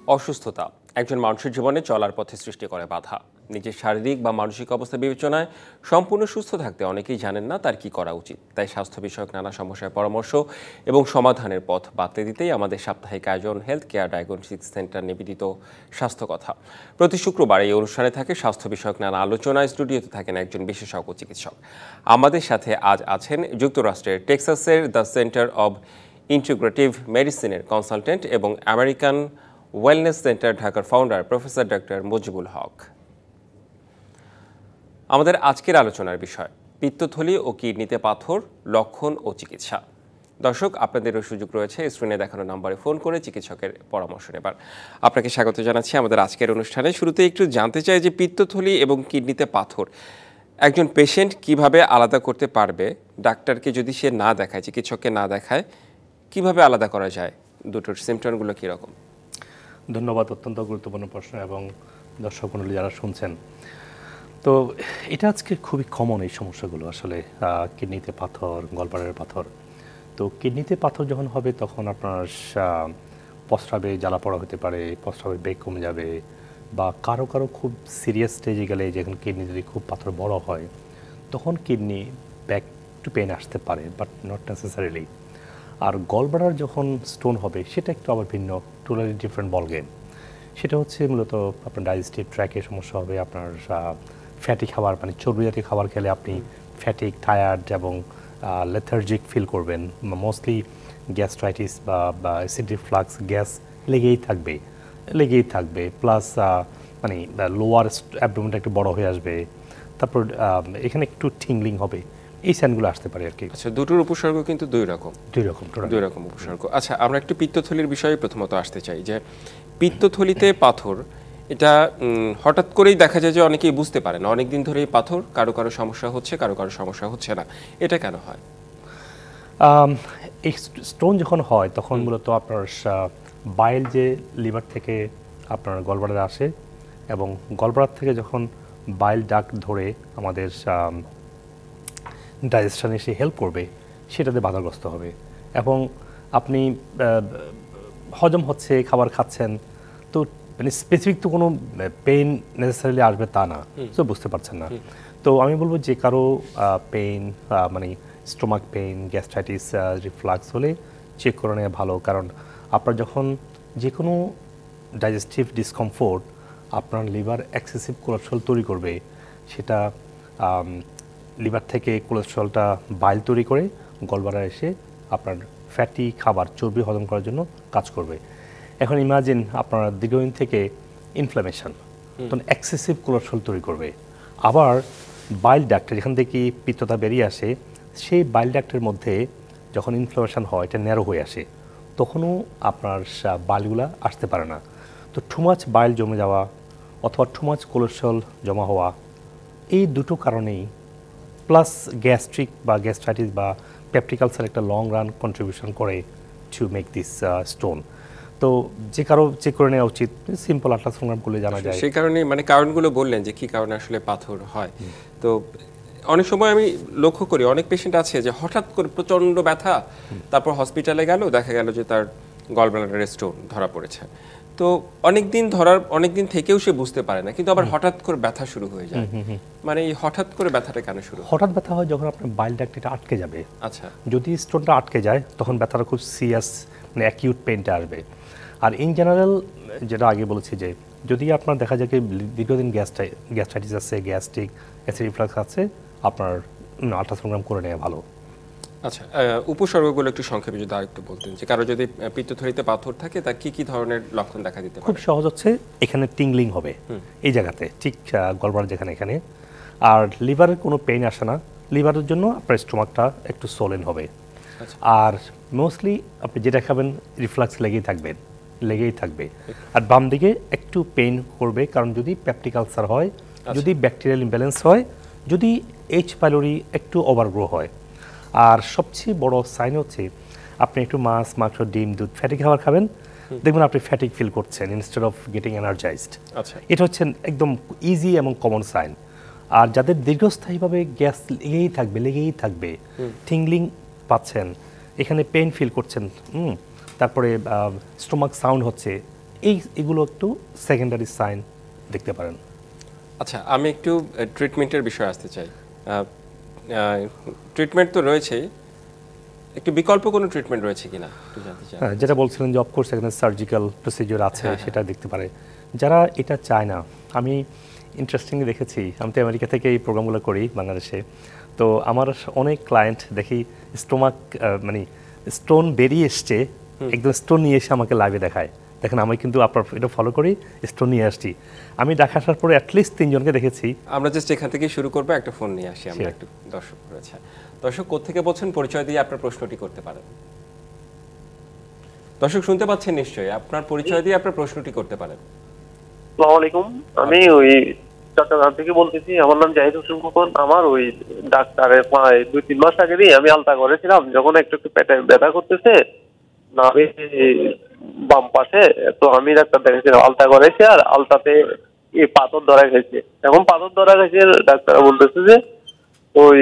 অসুস্থতা একজন মানুষের জীবনে চলার পথে সৃষ্টি করে বাধা। নিজের শারীরিক বা মানসিক অবস্থা বিবেচনায় সম্পূর্ণ সুস্থ থাকতে অনেকেই জানেন না তার কি করা উচিত। তাই স্বাস্থ্য বিষয়ক নানা সমস্যার পরামর্শ এবং সমাধানের পথ বাতলে দিতেই আমাদের সাপ্তাহিক আয়োজন হেলথ কেয়ার ডায়াগনস্টিক সেন্টার নিবেদিত স্বাস্থ্য কথা। প্রতি শুক্রবার এই অনুষ্ঠানে থাকে স্বাস্থ্য বিষয়ক নানা আলোচনা। স্টুডিওতে থাকেন একজন বিশেষজ্ঞ চিকিৎসক। আমাদের সাথে আজ আছেন যুক্তরাষ্ট্রের টেক্সাসের দ্য সেন্টার অব ইন্টিগ্রেটিভ মেডিসিনের কনসালটেন্ট এবং আমেরিকান ওয়েলনেস সেন্টার ঢাকার founder professor doctor Mujibul Haque. আমাদের আজকের আলোচনার বিষয় পিত্তথলি ও কিডনিতে পাথর, লক্ষণ ও চিকিৎসা। দর্শক, আপনাদেরও সুযোগ রয়েছে স্ক্রিনে দেখানো নম্বরে ফোন করে চিকিৎসকের পরামর্শ নেবার। আপনাকে স্বাগত জানাচ্ছি আমাদের আজকের অনুষ্ঠানে। শুরুতে একটু জানতে চাই যে পিত্তথলি এবং কিডনিতে পাথর একজন পেশেন্ট কিভাবে আলাদা করতে পারবে? ডাক্তারকে যদি সে না দেখায়, চিকিৎসককে না দেখায়, কিভাবে আলাদা করা যায়? দুটোর সিমটমগুলো কীরকম? ধন্যবাদ, অত্যন্ত গুরুত্বপূর্ণ প্রশ্ন এবং দর্শক মণ্ডলী যারা শুনছেন। তো এটা আজকে খুবই কমন এই সমস্যাগুলো আসলে, কিডনিতে পাথর, গলব্লাডারে পাথর। তো কিডনিতে পাথর যখন হবে তখন আপনার প্রস্রাবে জ্বালা পড়া হতে পারে, প্রস্রাবের বেগ কমে যাবে, বা কারো কারো খুব সিরিয়াস স্টেজে গেলে যখন কিডনি যদি খুব পাথর বড় হয় তখন কিডনি ব্যাক টু পেন আসতে পারে, বাট নট নেসেসারিলি। আর গলব্লাডার যখন স্টোন হবে সেটা একটু আবার ভিন্ন, টোটালি ডিফারেন্ট বল গেম। সেটা হচ্ছে মূলত আপনার ডাইজেস্টিভ ট্র্যাকের সমস্যা হবে, আপনার ফ্যাটি খাবার, মানে চর্বি জাতীয় খাবার খেলে আপনি ফ্যাটিক, টায়ার্ড এবং লেথার্জিক ফিল করবেন। মোস্টলি গ্যাস্ট্রাইটিস বা অ্যাসিড রিফ্লাক্স, গ্যাস লেগেই থাকবে, প্লাস মানে লোয়ার অ্যাবডোমেনটা একটু বড় হয়ে আসবে। তারপর এখানে একটু টিংলিং হবে, এই সাইনগুলো আসতে পারে আর কি। আচ্ছা, দুটোর উপসর্গ কিন্তু দুই রকম উপসর্গ। আচ্ছা, আমরা একটু পিত্তথলির বিষয়ে প্রথমত আসতে চাই যে পিত্তথলিতে পাথর, এটা হঠাৎ করেই দেখা যায় যে অনেকেই বুঝতে পারে না। অনেকদিন ধরেই পাথর, কারো কারো সমস্যা হচ্ছে, কারো কারো সমস্যা হচ্ছে না। এটা কেন হয়? এই স্টোন যখন হয় তখন মূলত আপনার বাইল যে লিভার থেকে আপনার গলব্লাডারে আসে, এবং গলব্লাডার থেকে যখন বাইল ডাক্ট ধরে আমাদের ডাইজেশনে এসে হেল্প করবে, সেটাতে বাধাগ্রস্ত হবে এবং আপনি হজম হচ্ছে, খাবার খাচ্ছেন, তো মানে স্পেসিফিক তো কোনো পেইন নেসেসারিলি আসবে তা না, তো বুঝতে পারছেন না। তো আমি বলবো যে কারো পেইন, মানে স্টোমাক পেইন, গ্যাস্ট্রাইটিস, রিফ্লাক্স হলে চেক করে নেওয়া ভালো। কারণ আপনার যখন যে কোনো ডাইজেস্টিভ ডিসকমফোর্ট আপনার লিভার এক্সেসিভ কোলেস্ট্রল তৈরি করবে, সেটা লিভার থেকে কোলেস্ট্রলটা বাইল তৈরি করে গলব্লাডারে এসে আপনার ফ্যাটি খাবার, চর্বি হজম করার জন্য কাজ করবে। এখন ইমাজিন আপনার দীর্ঘদিন থেকে ইনফ্লামেশন, তখন এক্সেসিভ কোলেস্ট্রল তৈরি করবে। আবার বাইল ডাক্টের যেখান থেকে পিত্ততা বেরিয়ে আসে, সেই বাইল ডাক্টের মধ্যে যখন ইনফ্লামেশন হয়, এটা ন্যারো হয়ে আসে, তখনও আপনার বাইলগুলা আসতে পারে না। তো টু মাচ বাইল জমে যাওয়া অথবা টু মাচ কোলেস্ট্রল জমা হওয়া, এই দুটো কারণেই, প্লাস গ্যাস্ট্রিক বা গ্যাস্ট্রাইটিস বা পেপটিক আলসার একটা লং রান কন্ট্রিবিউশন করে টু মেক দিস স্টোন। তো যে কারো চেক করে নেওয়া উচিত, সিম্পল আল্ট্রাসাউন্ড করলে জানা যায়। সেই কারণে মানে কারণগুলো বললেন যে কি কারণে আসলে পাথর হয়। তো অনেক সময় আমি লক্ষ্য করি অনেক পেশেন্ট আছে যে হঠাৎ করে প্রচণ্ড ব্যথা, তারপর হসপিটালে গেল, দেখা গেল যে তার গলব্লাডারে স্টোন ধরা পড়েছে। তো অনেকদিন থেকেও সে বুঝতে পারে না, কিন্তু আবার হঠাৎ করে ব্যথা শুরু হয়ে যায়। মানে এই হঠাৎ করে ব্যথাটা কেন শুরু? হঠাৎ ব্যথা হয় যখন আপনার বাইল ডাক্ট এটা আটকে যাবে। আচ্ছা, যদি স্টোনটা আটকে যায় তখন ব্যথাটা খুব সিরিয়াস, মানে অ্যাকিউট পেইনটা আসবে। আর ইন জেনারেল যেটা আগে বলেছি, যে যদি আপনার দেখা যায় কি দীর্ঘদিন গ্যাস্ট্রাইটিস আছে, গ্যাস্ট্রিক, অ্যাসিড রিফ্লাক্স আছে, আপনার আল্ট্রাসাউন্ড করে নেওয়া ভালো। আচ্ছা, উপসর্গগুলো একটু সংক্ষেপে যদি আরেকটু বলতেন, যে কারো যদি পিত্তথলিতে পাথর থাকে তার কি কি ধরনের লক্ষণ দেখা দিতে পারে? খুব সহজ হচ্ছে, এখানে টিংলিং হবে এই জায়গাতে, ঠিক গলব্লাডার যেখানে, এখানে। আর লিভারের কোনো পেইন আসে না, লিভারের জন্য আপনার স্টোমাকটা একটু সোলেন হবে। আর মোস্টলি আপনি যেটা খাবেন রিফ্লাক্স লেগেই থাকবে। আর বাম দিকে একটু পেইন করবে, কারণ যদি পেপটিক আলসার হয়, যদি ব্যাকটেরিয়াল ইমব্যালেন্স হয়, যদি এইচ পাইলোরি একটু ওভারগ্রো হয়। আর সবচেয়ে বড় সাইন হচ্ছে আপনি একটু মাছ, মাংস, ডিম, দুধ, ফ্যাটি খাবার খাবেন, দেখবেন আপনি ফ্যাটিক ফিল করছেন ইনস্টেড অফ গেটিং এনার্জাইজড। এটা হচ্ছে একদম ইজি এবং কমন সাইন। আর যাদের দীর্ঘস্থায়ীভাবে গ্যাস লেগেই থাকবে, টিংলিং পাচ্ছেন, এখানে পেইন ফিল করছেন, তারপরে স্টোমাক সাউন্ড হচ্ছে, এগুলো একটু সেকেন্ডারি সাইন দেখতে পারেন। আচ্ছা, আমি একটু ট্রিটমেন্টের বিষয়ে আসতে চাই। ট্রিটমেন্ট তো রয়েছেই, একটু বিকল্প কোনো ট্রিটমেন্ট রয়েছে কিনা একটু জানতে চাই। হ্যাঁ, যেটা বলছিলেন যে অফকোর্স এখানে সার্জিক্যাল প্রসিডিওর আছে, সেটা দেখতে পারে। যারা এটা চায় না, আমি ইন্টারেস্টিংলি দেখেছি, আমি তো আমেরিকা থেকে এই প্রোগ্রামগুলো করি বাংলাদেশে, তো আমার অনেক ক্লায়েন্ট দেখি স্টোমাক মানে স্টোন বেরিয়ে এসছে, একদম স্টোন নিয়ে এসে আমাকে লাইভে দেখায়, দেখেন আমি কিন্তু আপনার এটা ফলো করি, স্টোন নিয়ে আসছি। আমি দেখা আসার পরে অ্যাটলিস্ট 3 জনকে দেখেছি। আমরা জাস্ট এখান থেকে শুরু করবো, একটা ফোন নিয়ে আসি আমরা একটু দর্শক রয়েছে। দর্শক কোত্থেকে বলছেন, পরিচয় দিয়ে আপনার প্রশ্নটি করতে পারেন। দর্শক শুনতে পাচ্ছেন নিশ্চয়ই, আপনার পরিচয় দিয়ে আপনার প্রশ্নটি করতে পারেন। আসসালামু আলাইকুম, আমি ওই চট্টগ্রাম থেকে বলতেছি। আমার নাম জাহিদ হোসেন খোকন। আমার ওই ডাক্তারের 2-3 মাস আগে আমি আলতা করেছিলাম, যখন একটু একটু পেটে ব্যথা করতেছে নাভি বাম পাশে, তো আমি ডাক্তার দেখেছিলাম, আলতা করেছি আর আলতাতে পাথর ধরা গেছে। এখন পাথর ধরা গেছে, ডাক্তার বলতেছে যে ওই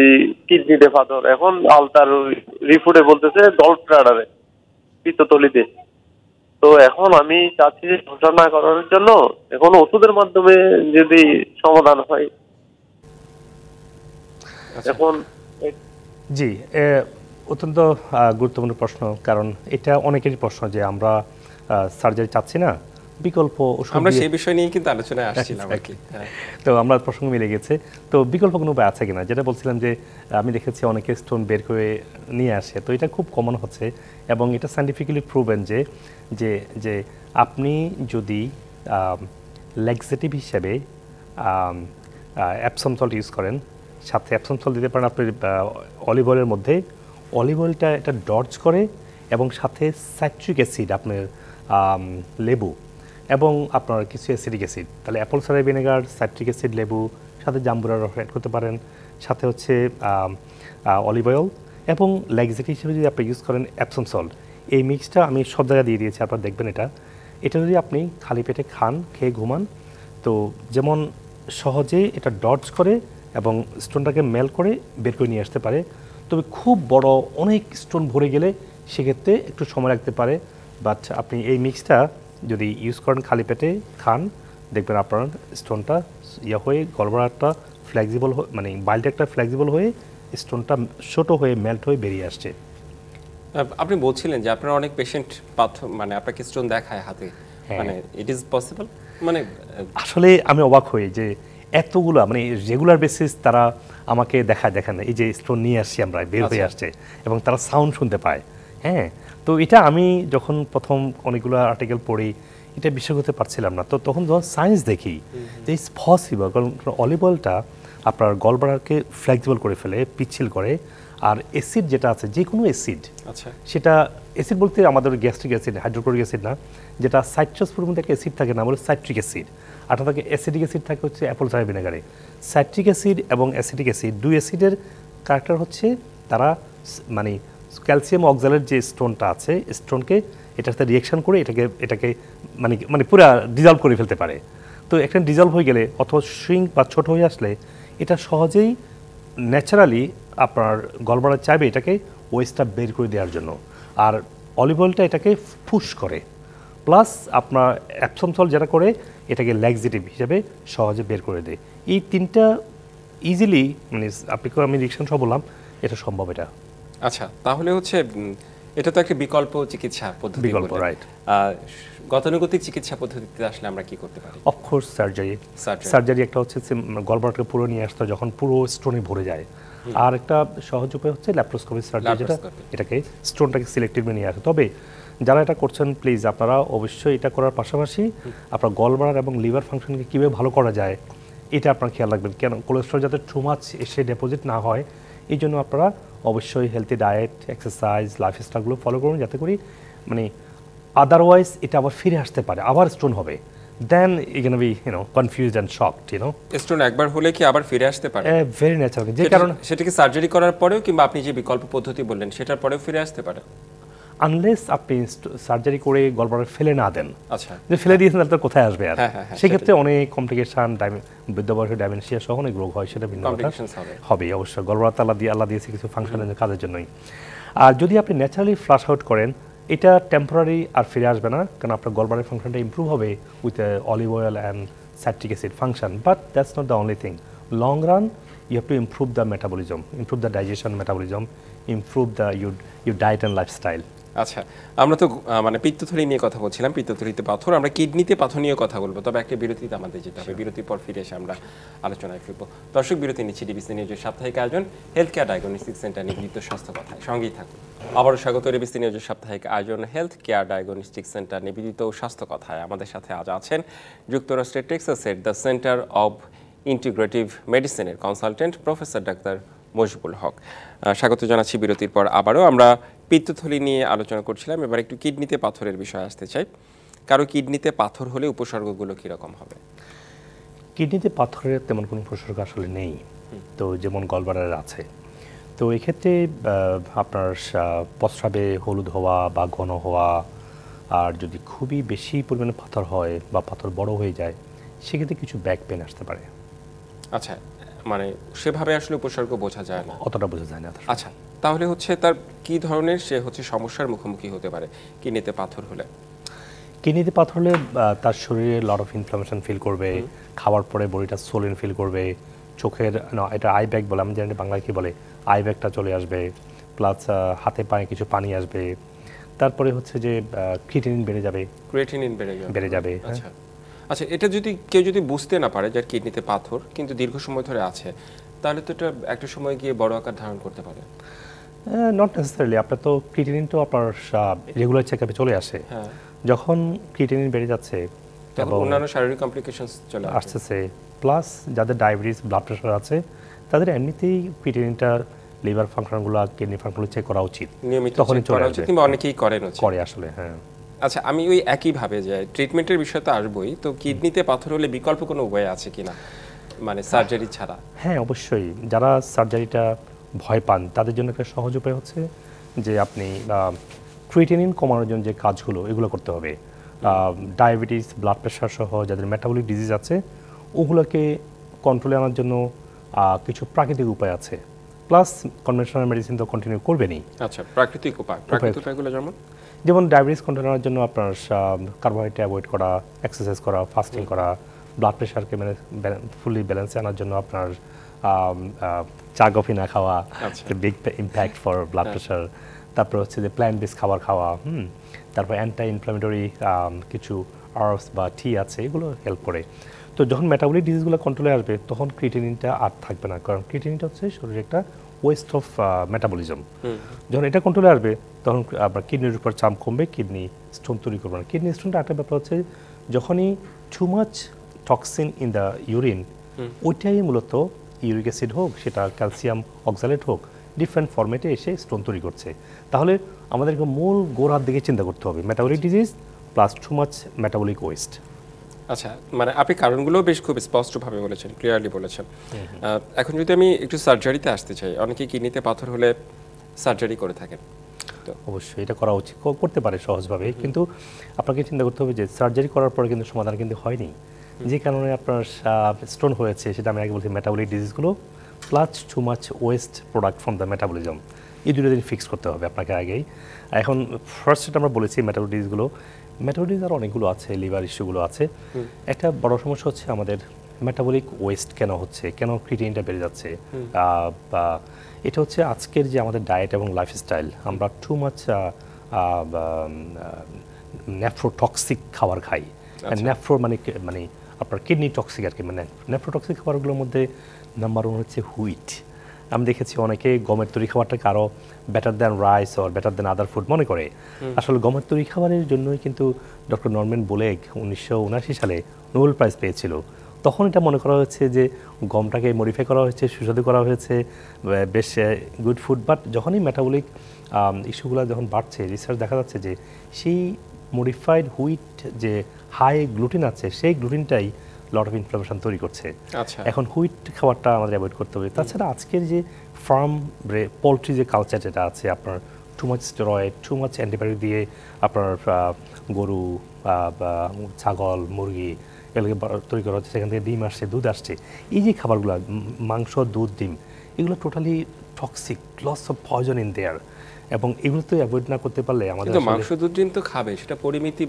কিডনিতে পাথর। এখন আলতার ওই রিপোর্টে বলতেছে গলব্লাডারে, পিত্তথলিতে। তো এখন আমি চাচ্ছি যে সমস্যা না করার জন্য এখন ওষুধের মাধ্যমে যদি সমাধান হয়। এখন জি, অত্যন্ত গুরুত্বপূর্ণ প্রশ্ন, কারণ এটা অনেকেরই প্রশ্ন যে আমরা সার্জারি চাচ্ছি না, বিকল্প ওষুধ আমরা সেই বিষয় নিয়ে কিন্তু আলোচনায় আসছিলাম আর কি। তো আমরা প্রসঙ্গ মিলে গেছে। তো বিকল্প কোনো উপায় আছে কিনা, যেটা বলছিলাম যে আমি দেখেছি অনেকে স্টোন বের করে নিয়ে আসে, তো এটা খুব কমন হচ্ছে এবং এটা সায়েন্টিফিক্যালি প্রুভেন যে যে যে আপনি যদি ল্যাক্সেটিভ হিসেবে অ্যাপসম সল্ট ইউজ করেন, সাথে অ্যাপসম সল্ট দিতে পারেন আপনি অলিভ অয়েলের মধ্যে। অলিভ অয়েলটা এটা ডর্জ করে এবং সাথে সাইট্রিক অ্যাসিড, আপনার লেবু এবং আপনার কিছু অ্যাসিডিক অ্যাসিড, তাহলে apple cider vinegar, citric acid, লেবু, সাথে জাম্বুরার রস অ্যাড করতে পারেন, সাথে হচ্ছে অলিভ অয়েল এবং ল্যাক্সেটিভ হিসেবে যদি আপনি ইউজ করেন অ্যাপসম সল্ট। এই মিক্সটা আমি সব জায়গায় দিয়ে দিয়েছি, আপনারা দেখবেন এটা যদি আপনি খালি পেটে খান, খেয়ে ঘুমান, তো যেমন সহজে এটা ডর্জ করে এবং স্টোনটাকে মেল করে বের করে নিয়ে আসতে পারে। তবে খুব বড় অনেক স্টোন ভরে গেলে সেক্ষেত্রে একটু সময় লাগতে পারে, বাট আপনি এই মিক্সটা যদি ইউজ করেন, খালি পেটে খান, দেখবেন আপনার স্টোনটা হয়ে গলব্লাডারটা ফ্লেক্সিবল, মানে বাইলটা একটা ফ্লেক্সিবল হয়ে স্টোনটা ছোটো হয়ে মেল্ট হয়ে বেরিয়ে আসছে। আপনি বলছিলেন যে আপনার অনেক পেশেন্ট মানে আপনাকে স্টোন দেখায় হাতে, মানে ইট ইজ পসিবল, মানে আসলে আমি অবাক হই যে এতগুলো মানে রেগুলার বেসিস তারা আমাকে দেখেন এই যে স্টোন নিয়ে আসছি আমরা, বের হয়ে আসছে এবং তারা সাউন্ড শুনতে পায়। হ্যাঁ, তো এটা আমি যখন প্রথম অনেকগুলো আর্টিকেল পড়ি এটা বিশ্বাস করতে পারছিলাম না। তো তখন যখন সায়েন্স দেখি যে ইটস পসিবল, কারণ অলিভ অয়েলটা আপনার গলব্লাডারকে ফ্লেক্সিবল করে ফেলে, পিচ্ছিল করে, আর অ্যাসিড যেটা আছে যে কোনো অ্যাসিড, সেটা অ্যাসিড বলতে আমাদের গ্যাস্ট্রিক অ্যাসিড, হাইড্রোক্লোরিক অ্যাসিড না, যেটা সাইট্রাসের মধ্যে একটা অ্যাসিড থাকে না, বলে সাইট্রিক অ্যাসিড, আর থাকে অ্যাসিডিক অ্যাসিড থাকে হচ্ছে অ্যাপল সাইডার ভিনেগারে। সাইট্রিক অ্যাসিড এবং অ্যাসিডিক অ্যাসিড, দুই অ্যাসিডের ক্যারেক্টার হচ্ছে তারা মানে ক্যালসিয়াম অক্সালেট যে স্টোনটা আছে, স্টোনকে এটার সাথে রিয়াকশন করে এটাকে মানে পুরো ডিজলভ করে ফেলতে পারে। তো একটা ডিজলভ হয়ে গেলে অথবা শ্রিঙ্ক বা ছোট হয়ে আসলে এটা সহজেই ন্যাচারালি আপনার গলব্লাডার চাইবে এটাকে ওয়েস্টটা বের করে দেওয়ার জন্য, আর অলিভ অয়েলটা এটাকে পুশ করে, প্লাস আপনার অ্যাপসম সল্ট যেটা করে এটাকে ল্যাক্সেটিভ হিসেবে সহজে বের করে দেয়। এই তিনটা ইজিলি মানে আমি রিকশন সহ বললাম, এটা সম্ভব। এটা আচ্ছা, তাহলে হচ্ছে এটা তো একটা বিকল্প চিকিৎসা পদ্ধতি, বিকল্প, রাইট। গতানুগতিক চিকিৎসা পদ্ধতিতে আসলে আমরা কি করতে পারি? অফকোর্স সার্জারি একটা হচ্ছে গলব্লাডারকে পুরো নিয়ে আসতে যখন পুরো স্টোনে ভরে যায়, আর একটা সহজ উপায় হচ্ছে ল্যাপ্রোস্কোপি সার্জারি, যেটা এটাকে স্টোনটাকে সিলেক্টিভলি নিয়ে আসে। তবে যারা এটা করছেন প্লিজ আপনারা অবশ্যই এটা করার পাশাপাশি আপনার গলব্লাডার এবং লিভার ফাংশনকে কীভাবে ভালো করা যায় এটা আপনারা খেয়াল রাখবেন, কেন কোলেস্ট্রল যাতে টু মাচ এসে ডেপোজিট না হয়, এই জন্য আপনারা অবশ্যই হেলদি ডায়েট, এক্সারসাইজ, লাইফস্টাইলগুলো ফলো করুন, যাতে করে মানে আদারওয়াইজ এটা আবার ফিরে আসতে পারে, আবার স্টোন হবে, then you can be confused and shocked. Stone একবার হলে কি আবার ফিরে আসতে পারে? ভেরি ন্যাচারাল, যে কারণে সেটা কি সার্জারি করার পরেও কিংবা আপনি যে বিকল্প পদ্ধতি বললেন সেটার পরেও ফিরে আসতে পারে, আনলেস আপনি সার্জারি করে গলব্লাডার ফেলে না দেন। আচ্ছা, যে ফেলে দিয়েছেন তাহলে তো কোথায় আসবে আর, সেক্ষেত্রে অনেক কমপ্লিকেশন, বৃদ্ধ বয়সে ডায়মেনশিয়া সহ অনেক রোগ হয়, সেটা ভিন্ন হবে অবশ্যই। গলব্লাডার আল্লাহ দিয়েছে কিছু ফাংশনের কাজের জন্যই। আর যদি আপনি ন্যাচারালি ফ্লাশ আউট করেন, এটা টেম্পোরারি আর ফিরে আসবে না, কারণ আপনার গলব্লাডার ফাংশনটা ইমপ্রুভ হবে with olive oil and citric acid function, but that's not the only thing. Long run you have to improve the metabolism, improve the digestion metabolism, improve the your diet and lifestyle. আচ্ছা, আমরা তো মানে পিত্তথলি নিয়ে কথা বলছিলাম, পিত্তথলিতে পাথর, আমরা কিডনিতে পাথর নিয়ে কথা বলবো, তবে একটা বিরতিতে আমাদের যেতে হবে। বিরতির পর ফিরে এসে আমরা আলোচনায় ফিরবো। দর্শক, বিরতি নিচ্ছি ডিবিসি নিউজের সাপ্তাহিক আয়োজন হেলথ কেয়ার ডায়াগনস্টিক সেন্টার নিবেদিত স্বাস্থ্য কথায়, সঙ্গেই থাকুন। আবারও স্বাগত ডিবিসি নিউজের সাপ্তাহিক আয়োজন হেলথ কেয়ার ডায়াগনস্টিক সেন্টার নিবেদিত স্বাস্থ্য কথায়। আমাদের সাথে আজ আছেন যুক্তরাষ্ট্রের টেক্সাসের দ্য সেন্টার অব ইন্টিগ্রেটিভ মেডিসিনের কনসালটেন্ট প্রফেসর ডাক্তার মশিবুল হক। স্বাগত জানাচ্ছি বিরতির পর। আবারও আমরা পিত্তথলি নিয়ে আলোচনা করছিলাম, এবার একটু কিডনিতে পাথরের বিষয়ে আসতে চাই। কারো কিডনিতে পাথর হলে উপসর্গগুলো কীরকম হবে? কিডনিতে পাথরের তেমন কোনো উপসর্গ আসলে নেই, তো যেমন গলব্লাডারের আছে। তো এক্ষেত্রে আপনার প্রস্রাবে হলুদ হওয়া বা ঘন হওয়া, আর যদি খুবই বেশি পরিমাণে পাথর হয় বা পাথর বড় হয়ে যায়, সেক্ষেত্রে কিছু ব্যাক পেন আসতে পারে। আচ্ছা, মানে সেভাবে আসলে উপসর্গ বোঝা যায় না, অতটা বোঝা যায় না। আচ্ছা, তাহলে হচ্ছে তার কি ধরনের সে হচ্ছে সমস্যার মুখোমুখি হতে পারে কিডনিতে পাথর হলে? কিডনিতে পাথর হলে তার শরীরে লট অফ ইনফ্লামেশন ফিল করবে, খাওয়ার পরে বডিটা সোলেন ফিল করবে, চোখের এটা আই ব্যাগ বলে, আমি জানি বাংলায় কি বলে, আই ব্যাগটা চলে আসবে, প্লাস হাতে পায়ে কিছু পানি আসবে, তারপরে হচ্ছে যে ক্রিয়েটিনিন বেড়ে যাবে। ক্রিয়েটিনিন বেড়ে যাবে। আচ্ছা আচ্ছা, এটা যদি কেউ বুঝতে না পারে যার কিডনিতে পাথর কিন্তু দীর্ঘ সময় ধরে আছে, তাহলে তো এটা একটা সময় গিয়ে বড় আকার ধারণ করতে পারে। নট নেসেসারিলি, আপনার তো ক্রিয়েটিনিন তো আপনার রেগুলার চেকআপে চলে আসে। যখন ক্রিয়েটিনিন বেড়ে যাচ্ছে তখন অন্যান্য শারীরিক কমপ্লিকেশনস চলে আসতেছে, প্লাস যাদের ডায়াবেটিস ব্লাড প্রেশার আছে তাদের এমনিতেই ক্রিয়েটিনিনটা লিভার ফাংশনগুলো কিডনি ফাংশনগুলো চেক করা উচিত, নিয়মিত চেক করা উচিত, কিংবা অনেকেই করে আসলে। হ্যাঁ। আচ্ছা, আমি ওই একইভাবে যে ট্রিটমেন্টের বিষয় তো আসবই, তো কিডনিতে পাথর হলে বিকল্প কোনো উপায় আছে কিনা, মানে সার্জারি ছাড়া? হ্যাঁ, অবশ্যই। যারা সার্জারিটা ভয় পান তাদের জন্য একটা সহজ উপায় হচ্ছে যে আপনি ক্রিয়েটিনিন কমানোর জন্য যে কাজগুলো এগুলো করতে হবে। ডায়াবেটিস ব্লাড প্রেশার সহ যাদের মেটাবলিক ডিজিজ আছে ওগুলোকে কন্ট্রোলে আনার জন্য কিছু প্রাকৃতিক উপায় আছে, প্লাস কনভেনশনাল মেডিসিন তো কন্টিনিউ করবেনই। আচ্ছা, প্রাকৃতিক উপায়গুলো যেমন ডায়াবেটিস কন্ট্রোল করার জন্য আপনার কার্বোহাইড্রেট অ্যাভয়েড করা, এক্সারসাইজ করা, ফাস্টিং করা, ব্লাড প্রেশারকে ফুলি ব্যালেন্সে আনার জন্য আপনার চা কফি না খাওয়া, big impact for blood pressure. তারপর হচ্ছে যে প্ল্যান্ট বেস খাবার খাওয়া, তারপর অ্যান্টি ইনফ্লামেটরি কিছু আর্বস বা টি আছে, এগুলো হেল্প করে। তো যখন মেটাবলিক ডিজিজগুলো কন্ট্রোলে আসবে তখন ক্রিয়েটিনিনটা আর থাকবে না, কারণ ক্রিয়েটিনিনটা হচ্ছে শরীরে একটা ওয়েস্ট অফ মেটাবলিজম। যখন এটা কন্ট্রোলে আসবে তখন আপনার কিডনির উপর চাপ কমবে, কিডনি স্টোন তৈরি করবে না। কিডনি স্টোনটা একটা ব্যাপার হচ্ছে যখনই too much toxin in the urine, ওইটাই মূলত ইউরিক অ্যাসিড হোক, সেটা ক্যালসিয়াম অক্সালেট হোক, ডিফারেন্ট ফরম্যাটে এসে স্টোন তৈরি করছে। তাহলে আমাদেরকে মূল গোড়ার দিকে চিন্তা করতে হবে, metabolic disease plus too much metabolic West. আচ্ছা, মানে আপনি কারণগুলো বেশ খুব স্পষ্টভাবে বলেছেন, ক্লিয়ারলি বলেছেন। এখন যদি আমি একটু সার্জারিতে আসতে চাই, অনেকেই কিডনিতে পাথর হলে সার্জারি করে থাকেন, তো অবশ্যই এটা করা উচিত, করতে পারে সহজভাবে, কিন্তু আপনাকে চিন্তা করতে হবে যে সার্জারি করার পরে কিন্তু সমাধান কিন্তু হয়নি। যে কারণে আপনার স্টোন হয়েছে সেটা আমি আগে বলছি মেটাবলিক ডিজিজগুলো plus too much waste product from the metabolism, এই দুটো দিন ফিক্স করতে হবে আপনাকে আগেই। এখন ফার্স্ট যেটা আমরা বলেছি মেটাবলিক ডিজিজগুলো, মেটাবলিক আর অনেকগুলো আছে, লিভার ইস্যুগুলো আছে। একটা বড় সমস্যা হচ্ছে আমাদের মেটাবলিক ওয়েস্ট কেন হচ্ছে, কেন ক্রিয়েটিনিনটা বেড়ে যাচ্ছে। এটা হচ্ছে আজকের যে আমাদের ডায়েট এবং লাইফস্টাইল, আমরা টু মাচ নেফ্রোটক্সিক খাবার খাই। নেফ্রো মানে আপনার কিডনি টক্সিক আর কি, মানে নেফ্রোটক্সিক খাবারগুলোর মধ্যে নাম্বার 1 হচ্ছে হুইট। আমি দেখেছি অনেকে গমের তৈরি খাবারটাকে আরও better than rice or better than other food মনে করে। আসলে গমের তৈরি খাবারের জন্যই কিন্তু ডক্টর নরম্যান বোলেগ 1979 সালে নোবেল প্রাইজ পেয়েছিল। তখন এটা মনে করা হয়েছে যে গমটাকে মডিফাই করা হয়েছে, সুস্বাদু করা হয়েছে, বেশ গুড ফুড। বাট যখনই মেটাবলিক ইস্যুগুলো যখন বাড়ছে, রিসার্চ দেখা যাচ্ছে যে সেই মডিফাইড হুইট যে হাই গ্লুটিন আছে, সেই গ্লুটিনটাই লট অফ ইনফ্লামেশন তৈরি করছে। এখন হুইট খাবারটা আমাদের অ্যাভয়েড করতে হবে। তাছাড়া আজকের যে ফার্ম পোলট্রি যে কালচার যেটা আছে, আপনার too much steroid, too much antibiotic দিয়ে আপনার গরু বা ছাগল মুরগি এগুলোকে তৈরি করা হচ্ছে, সেখান থেকে ডিম আসছে, দুধ আসছে, এই যে খাবারগুলো মাংস দুধ ডিম এগুলো totally toxic, loss of poison in there, এবং এগুলো তো অ্যাভয়েড না করতে পারলে আমাদের কিন্তু মাংস দুধ ডিম তো খাবে, সেটা পরিমিতি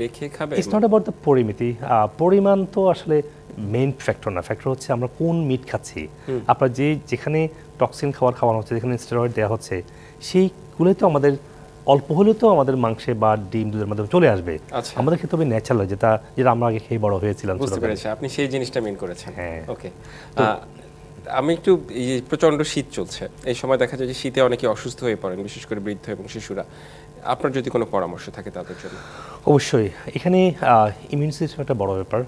রেখে খাবে। ইটস নট অ্যাবাউট দ্য পরিমিতি, পরিমাণ তো আসলে মেইন ফ্যাক্টর না, ফ্যাক্টর হচ্ছে আমরা কোন মিট খাচ্ছি। আপনার যেখানে টক্সিন খাওয়ানো হচ্ছে, যেখানে স্টেরয়েড দেওয়া হচ্ছে, সেইগুলোই তো আমাদের অল্প হলেও তো আমাদের মাংসে বা ডিম দুধের মাধ্যমে চলে আসবে। আচ্ছা। আমাদের ক্ষেত্রে হবে ন্যাচারাল, যেটা আমরা আগে খেয়ে বড় হয়েছিলাম। বুঝতে পেরেছি, আপনি সেই জিনিসটা মেন করেছেন। হ্যাঁ। ওকে, আমি একটু, এই যে প্রচণ্ড শীত চলছে, এই সময় দেখা যায় যে শীতে অনেকে অসুস্থ হয়ে পড়েন, বিশেষ করে বৃদ্ধ এবং শিশুরা। আপনার যদি কোনো পরামর্শ থাকে তাদের জন্য। অবশ্যই এখানে ইমিউন সিস্টেম একটা বড় ব্যাপার।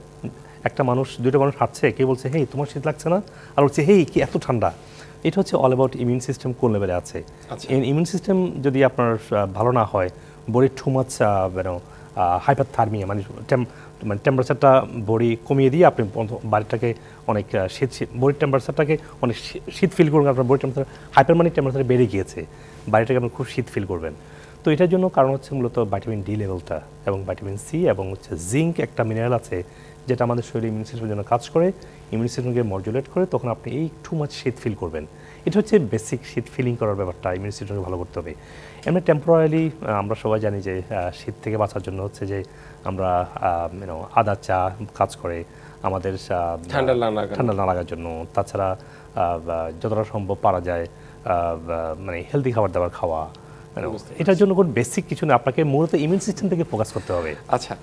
একটা মানুষ, দুটো মানুষ হাঁটছে, কেউ বলছে হেই তোমার শীত লাগছে না, আর বলছে হেই কি এত ঠান্ডা। এটা হচ্ছে অল অ্যাবাউট ইমিউন সিস্টেম কোন লেভেলে আছে। ইমিউন সিস্টেম যদি আপনার ভালো না হয়, বডির টু মাচ হাইপারথার্মিয়া, মানে টেম্পারেচারটা বডি কমিয়ে দিয়ে আপনি বাড়িটাকে অনেক বডির টেম্পারেচারটাকে অনেক শীত ফিল করবেন। আপনার বডি টেম্পারেচার হাইপার, মানে টেম্পারেচার বেড়ে গিয়েছে, বাড়িটাকে আপনি খুব শীত ফিল করবেন। তো এটার জন্য কারণ হচ্ছে মূলত ভিটামিন ডি লেভেলটা, এবং ভিটামিন সি, এবং হচ্ছে জিঙ্ক একটা মিনারেল আছে যেটা আমাদের শরীরে ইমিউন সিস্টেমের জন্য কাজ করে, ইমিউন সিস্টেমকে মডুলেট করে, তখন আপনি এই টু মাচ শীত ফিল করবেন। এটা হচ্ছে বেসিক শীত ফিলিং করার ব্যাপারটা, ইমিউন সিস্টেমকে ভালো করতে হবে। এমনি টেম্পোরারিলি আমরা সবাই জানি যে শীত থেকে বাঁচার জন্য হচ্ছে যে আমরা আদা চা কাজ করে আমাদের ঠান্ডা না লাগার জন্য। তাছাড়া যতটা সম্ভব পারা যায় মানে হেলদি খাবার দাবার খাওয়া। এটার জন্য কোনো বেসিক কিছু না, আপনাকে মূলত ইমিউন সিস্টেম থেকে ফোকাস করতে হবে। আচ্ছা,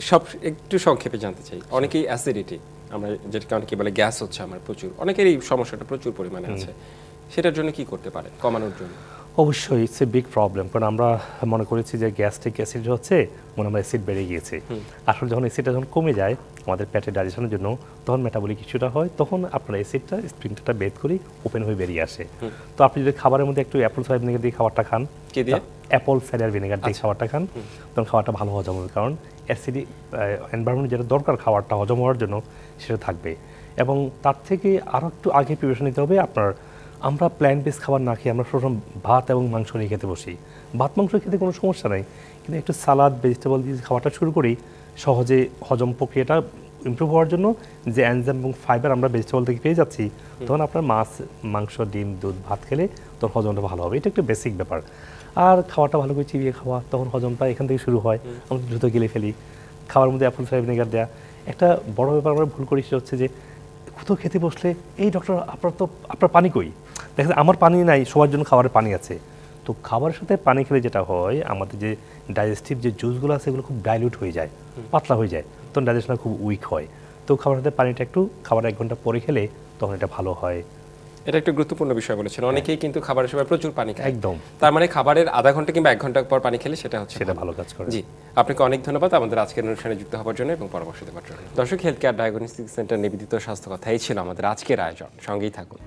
সব একটু সংক্ষেপে জানতে চাই। অনেকেই অ্যাসিডিটি, আমরা যেটাকে অনেকে বলে গ্যাস হচ্ছে আমার প্রচুর, অনেকের এই সমস্যাটা প্রচুর পরিমাণে আছে, সেটার জন্য কি করতে পারে কমানোর জন্য? অবশ্যই ইটস এ বিগ প্রবলেম, কারণ আমরা মনে করেছি যে গ্যাস্ট্রিক অ্যাসিড হচ্ছে, মনে আমরা অ্যাসিড বেড়ে গিয়েছে। আসলে যখন অ্যাসিডটা যখন কমে যায় আমাদের পেটে ডাইজেশনের জন্য, তখন মেটাবলিক ইস্যুটা হয়, তখন আপনার অ্যাসিডটা স্প্রিংটা বেদ করে ওপেন হয়ে বেরিয়ে আসে। তো আপনি যদি খাবারের মধ্যে একটু অ্যাপল সাইডার ভিনেগার দিয়ে খাবারটা খান, অ্যাপল সাইডার ভিনেগার দিয়ে খাবারটা খান, তখন খাবারটা ভালো হজম হবে, কারণ অ্যাসিডিক এনভায়রনমেন্ট যেটা দরকার খাবারটা হজম হওয়ার জন্য সেটা থাকবে। এবং তার থেকে আরও একটু আগে প্রিপারেশন নিতে হবে আপনার। আমরা প্ল্যান্ট বেস খাবার না খেয়ে আমরা সবসময় ভাত এবং মাংস নিয়ে খেতে বসি। ভাত মাংস খেতে কোনো সমস্যা নাই, কিন্তু একটু সালাদ ভেজিটেবল দিয়ে খাবারটা শুরু করি, সহজে হজম প্রক্রিয়াটা ইমপ্রুভ হওয়ার জন্য যে এনজাইম এবং ফাইবার আমরা ভেজিটেবল থেকে পেয়ে যাচ্ছি, তখন আপনার মাছ, মাংস, ডিম, দুধ, ভাত খেলে তখন হজমটা ভালো হবে। এটা একটা বেসিক ব্যাপার। আর খাবারটা ভালো করে চিবিয়ে খাওয়া, তখন হজমটা এখান থেকে শুরু হয়। আমরা দ্রুত গিলে ফেলি। খাবার মধ্যে অ্যাপল সাইডার ভিনেগার দেওয়া একটা বড় ব্যাপার আমরা ভুল করি, সেটা হচ্ছে যে কোথাও খেতে বসলে এই ডক্টর আপনার পানি কই, দেখা যায় আমার পানি নাই, সবার জন্য খাবারের পানি আছে। তো খাবারের সাথে পানি খেলে যেটা হয়, আমাদের যে ডাইজেস্টিভ যে জুসগুলো আছে এগুলো খুব ডাইলিউট হয়ে যায়, পাতলা হয়ে যায়, তখন ডাইজেশনটা খুব উইক হয়। তো খাবারের সাথে পানিটা একটু খাবার 1 ঘন্টা পরে খেলে তখন এটা ভালো হয়। এটা একটা গুরুত্বপূর্ণ বিষয় বলেছেন। অনেকেই কিন্তু খাবারের সময় প্রচুর পানি খায়। একদম। তার মানে খাবারের আধা ঘন্টা কিংবা 1 ঘন্টা পর পানি খেলে সেটা ভালো কাজ করে। জি, আপনাকে অনেক ধন্যবাদ আমাদের আজকের অনুষ্ঠানে যুক্ত হওয়ার জন্য এবং পরামর্শ দেওয়ার জন্য। দর্শক, হেলথ কেয়ার ডায়াগনস্টিক সেন্টার নিবেদিত স্বাস্থ্য কথাই ছিল আমাদের আজকের আয়োজন। সঙ্গেই থাকুন।